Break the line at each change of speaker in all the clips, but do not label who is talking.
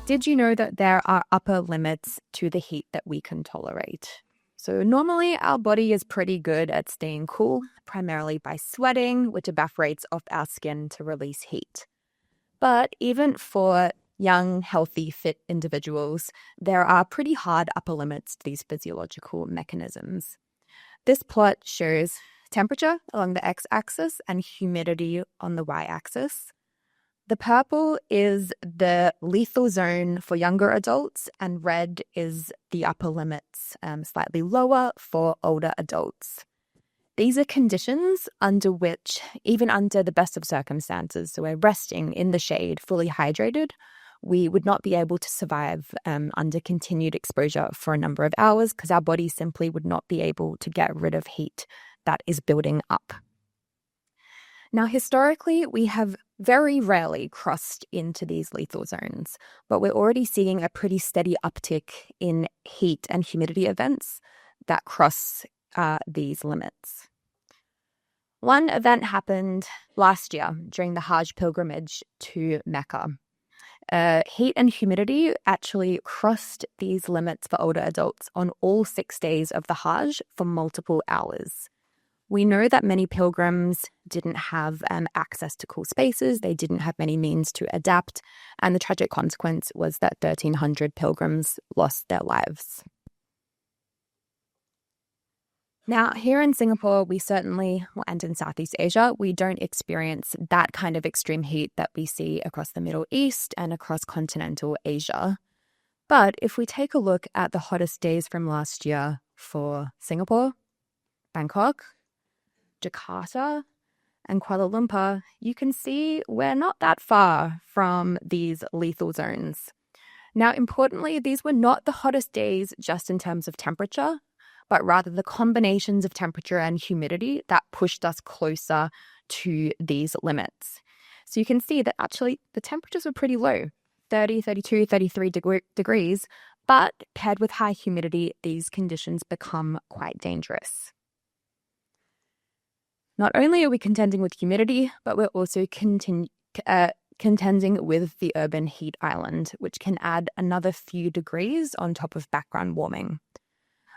Did you know that there are upper limits to the heat that we can tolerate? So normally our body is pretty good at staying cool, primarily by sweating, which evaporates off our skin to release heat. But even for young, healthy, fit individuals, there are pretty hard upper limits to these physiological mechanisms. This plot shows temperature along the x-axis and humidity on the y-axis. The purple is the lethal zone for younger adults, and red is the upper limits, slightly lower for older adults. These are conditions under which, even under the best of circumstances, so we're resting in the shade, fully hydrated, we would not be able to survive under continued exposure for a number of hours because our body simply would not be able to get rid of heat that is building up. Now, historically, we have very rarely crossed into these lethal zones, but we're already seeing a pretty steady uptick in heat and humidity events that cross these limits. One event happened last year during the Hajj pilgrimage to Mecca. Heat and humidity actually crossed these limits for older adults on all 6 days of the Hajj for multiple hours. We know that many pilgrims didn't have access to cool spaces, they didn't have many means to adapt, and the tragic consequence was that 1,300 pilgrims lost their lives. Now, here in Singapore, we certainly, and in Southeast Asia, we don't experience that kind of extreme heat that we see across the Middle East and across continental Asia. But if we take a look at the hottest days from last year for Singapore, Bangkok, Jakarta, and Kuala Lumpur, you can see we're not that far from these lethal zones. Now, importantly, these were not the hottest days just in terms of temperature, but rather the combinations of temperature and humidity that pushed us closer to these limits. So you can see that actually the temperatures were pretty low, 30, 32, 33 degrees, but paired with high humidity, these conditions become quite dangerous. Not only are we contending with humidity, but we're also contending with the urban heat island, which can add another few degrees on top of background warming.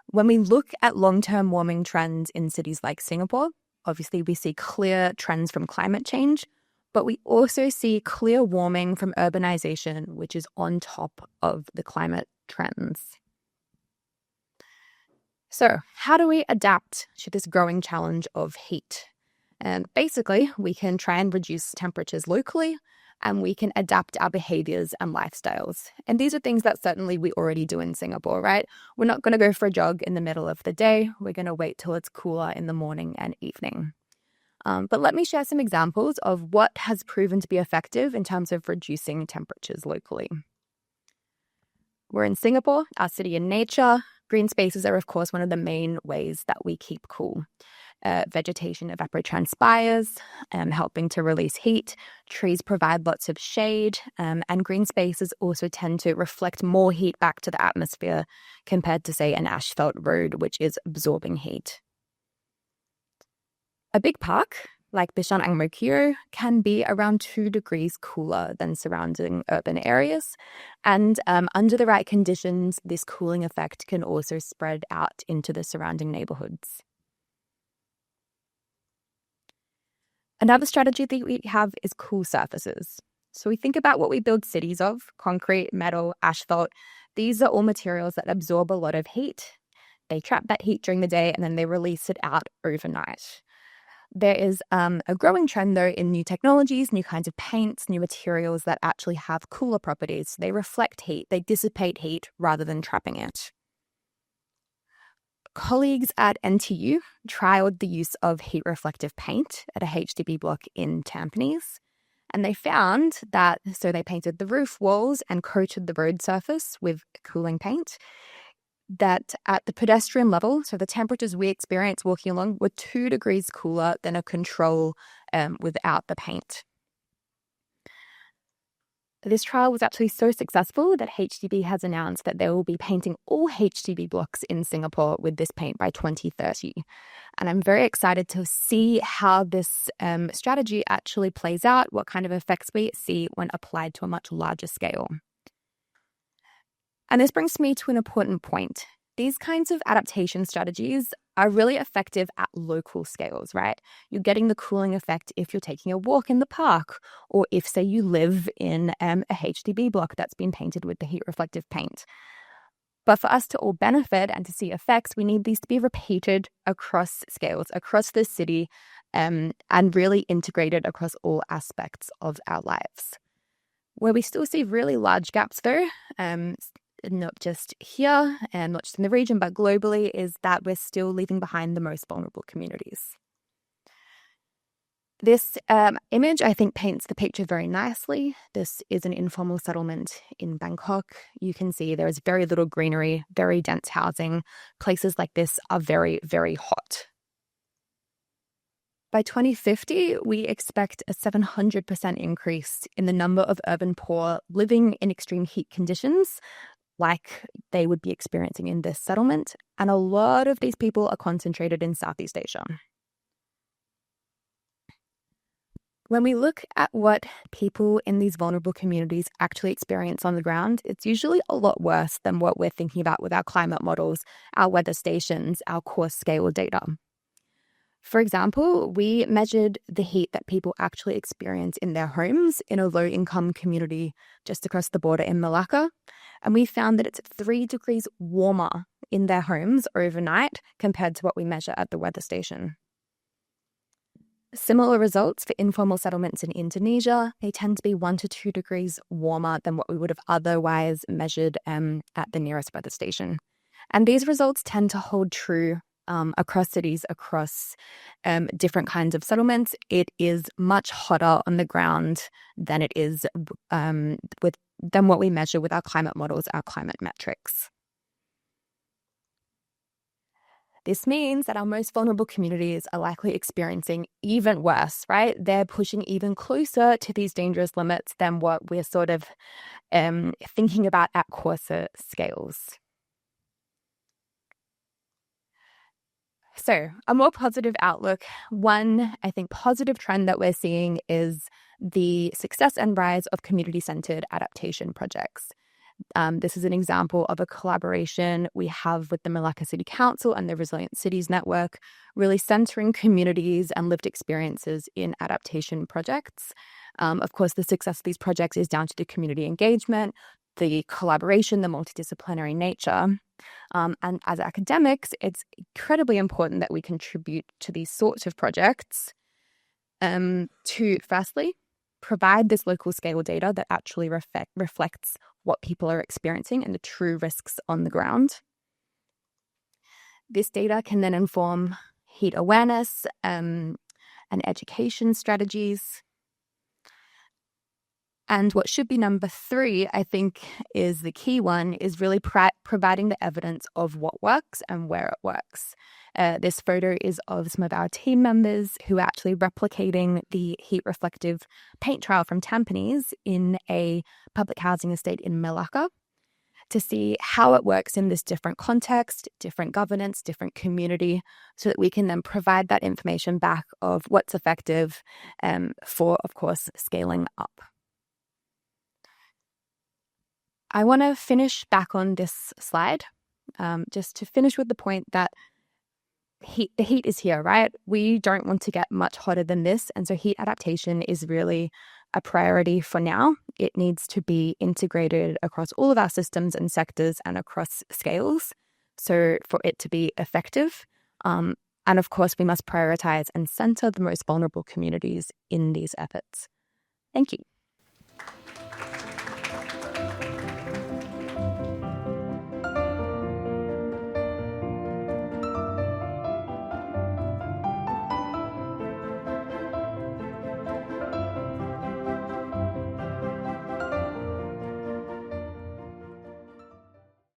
When we look at long-term warming trends in cities like Singapore, obviously we see clear trends from climate change, but we also see clear warming from urbanization, which is on top of the climate trends. So how do we adapt to this growing challenge of heat? And basically, we can try and reduce temperatures locally, and we can adapt our behaviors and lifestyles. And these are things that certainly we already do in Singapore, right? We're not going to go for a jog in the middle of the day. We're going to wait till it's cooler in the morning and evening. But let me share some examples of what has proven to be effective in terms of reducing temperatures locally. We're in Singapore, our city in nature. Green spaces are, of course, one of the main ways that we keep cool. Vegetation evapotranspires, helping to release heat. Trees provide lots of shade, and green spaces also tend to reflect more heat back to the atmosphere compared to, say, an asphalt road, which is absorbing heat. A big park, like Bishan Ang Mo Kio, can be around 2 degrees cooler than surrounding urban areas. And under the right conditions, this cooling effect can also spread out into the surrounding neighborhoods. Another strategy that we have is cool surfaces. So we think about what we build cities of: concrete, metal, asphalt. These are all materials that absorb a lot of heat. They trap that heat during the day and then they release it out overnight. There is a growing trend, though, in new technologies, new kinds of paints, new materials that actually have cooler properties. They reflect heat, they dissipate heat rather than trapping it. Colleagues at NTU trialed the use of heat-reflective paint at a HDB block in Tampines, and they found that, so they painted the roof, walls, and coated the road surface with cooling paint, that at the pedestrian level, so the temperatures we experience walking along, were 2 degrees cooler than a control without the paint. This trial was actually so successful that HDB has announced that they will be painting all HDB blocks in Singapore with this paint by 2030. And I'm very excited to see how this strategy actually plays out, what kind of effects we see when applied to a much larger scale. And this brings me to an important point. These kinds of adaptation strategies are really effective at local scales, right? You're getting the cooling effect if you're taking a walk in the park, or if, say, you live in a HDB block that's been painted with the heat reflective paint. But for us to all benefit and to see effects, we need these to be repeated across scales, across the city, and really integrated across all aspects of our lives. Where we still see really large gaps, though, not just here and not just in the region, but globally, is that we're still leaving behind the most vulnerable communities. This image, I think, paints the picture very nicely. This is an informal settlement in Bangkok. You can see there is very little greenery, very dense housing. Places like this are very, very hot. By 2050, we expect a 700% increase in the number of urban poor living in extreme heat conditions, like they would be experiencing in this settlement. And a lot of these people are concentrated in Southeast Asia. When we look at what people in these vulnerable communities actually experience on the ground, it's usually a lot worse than what we're thinking about with our climate models, our weather stations, our core scale data. For example, we measured the heat that people actually experience in their homes in a low-income community just across the border in Malacca, and we found that it's 3 degrees warmer in their homes overnight compared to what we measure at the weather station. Similar results for informal settlements in Indonesia. They tend to be 1 to 2 degrees warmer than what we would have otherwise measured at the nearest weather station. And these results tend to hold true across cities, across different kinds of settlements. It is much hotter on the ground than it is than what we measure with our climate models, our climate metrics. This means that our most vulnerable communities are likely experiencing even worse, right? They're pushing even closer to these dangerous limits than what we're sort of thinking about at coarser scales. So, a more positive outlook. One, I think, positive trend that we're seeing is the success and rise of community-centered adaptation projects. This is an example of a collaboration we have with the Malacca City Council and the Resilient Cities Network, really centering communities and lived experiences in adaptation projects. Of course, the success of these projects is down to the community engagement, the collaboration, the multidisciplinary nature. And as academics, it's incredibly important that we contribute to these sorts of projects to, firstly, provide this local scale data that actually reflects what people are experiencing and the true risks on the ground. This data can then inform heat awareness and education strategies. And what should be number 3, I think, is the key one, is really providing the evidence of what works and where it works. This photo is of some of our team members who are actually replicating the heat reflective paint trial from Tampines in a public housing estate in Malacca to see how it works in this different context, different governance, different community, so that we can then provide that information back of what's effective for, of course, scaling up. I want to finish back on this slide, just to finish with the point that the heat is here, right? We don't want to get much hotter than this, and so heat adaptation is really a priority for now. It needs to be integrated across all of our systems and sectors and across scales, so for it to be effective. And of course, we must prioritize and center the most vulnerable communities in these efforts. Thank you.